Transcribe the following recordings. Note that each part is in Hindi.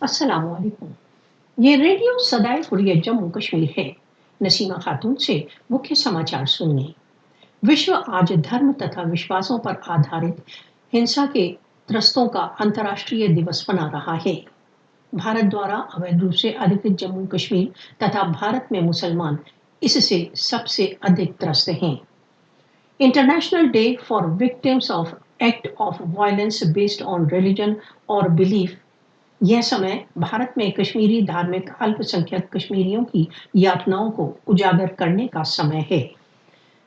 अस्सलामुअलैकुम। ये रेडियो सदाए हुर्रियत जम्मू कश्मीर है। नसीमा खातून से मुख्य समाचार सुनिए। विश्व आज धर्म तथा विश्वासों पर आधारित हिंसा के त्रस्तों का अंतर्राष्ट्रीय दिवस मना रहा है। भारत द्वारा अवैध रूप से अधिकृत जम्मू कश्मीर तथा भारत में मुसलमान इससे सबसे अधिक त्रस्त हैं। International day for victims of act of violence based on religion और बिलीफ। यह समय भारत में कश्मीरी धार्मिक अल्पसंख्यक कश्मीरियों की यातनाओं को उजागर करने का समय है।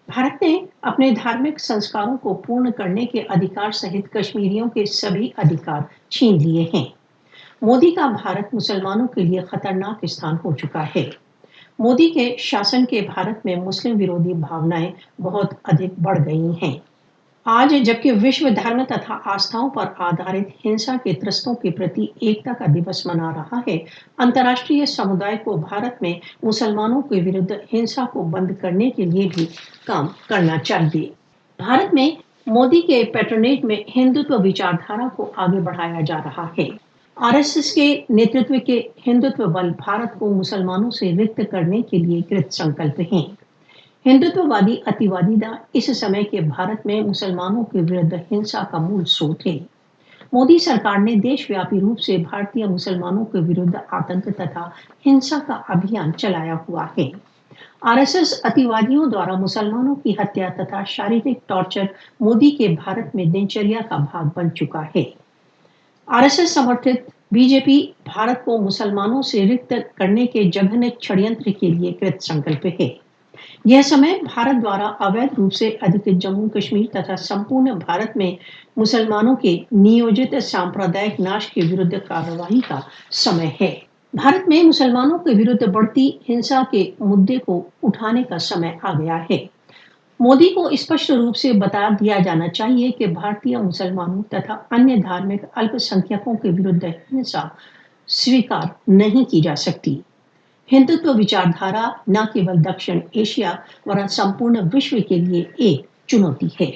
भारत ने अपने धार्मिक संस्कारों को पूर्ण करने के अधिकार सहित कश्मीरियों के सभी अधिकार छीन लिए हैं। मोदी का भारत मुसलमानों के लिए खतरनाक स्थान हो चुका है। मोदी के शासन के भारत में मुस्लिम विरोधी भावनाएं बहुत अधिक बढ़ गई हैं। आज जबकि विश्व धर्म तथा आस्थाओं पर आधारित हिंसा के त्रस्तों के प्रति एकता का दिवस मना रहा है, अंतर्राष्ट्रीय समुदाय को भारत में मुसलमानों के विरुद्ध हिंसा को बंद करने के लिए भी काम करना चाहिए। भारत में मोदी के पैट्रोनेज में हिंदुत्व विचारधारा को आगे बढ़ाया जा रहा है। आरएसएस के नेतृत्व के हिंदुत्व बल भारत को मुसलमानों से रिक्त करने के लिए कृत संकल्प हैं। हिंदुत्ववादी अतिवादिता इस समय के भारत में मुसलमानों के विरुद्ध हिंसा का मूल स्रोत है। मोदी सरकार ने देशव्यापी रूप से भारतीय मुसलमानों के विरुद्ध आतंक तथा हिंसा का अभियान चलाया हुआ है। आरएसएस अतिवादियों द्वारा मुसलमानों की हत्या तथा शारीरिक टॉर्चर मोदी के भारत में दिनचर्या का भाग बन चुका है। आरएसएस समर्थित बीजेपी भारत को मुसलमानों से रिक्त करने के जघन्य षड्यंत्र के लिए कृत संकल्प है। यह समय भारत द्वारा अवैध रूप से अधिकृत जम्मू कश्मीर तथा संपूर्ण भारत में मुसलमानों के नियोजित सांप्रदायिक नाश के विरुद्ध कार्रवाई का समय है। भारत में मुसलमानों के विरुद्ध बढ़ती हिंसा के मुद्दे को उठाने का समय आ गया है। मोदी को स्पष्ट रूप से बता दिया जाना चाहिए कि भारतीय मुसलमानों तथा अन्य धार्मिक अल्पसंख्यकों के विरुद्ध हिंसा स्वीकार नहीं की जा सकती। हिंदुत्व विचारधारा न केवल दक्षिण एशिया वरन संपूर्ण विश्व के लिए एक चुनौती है।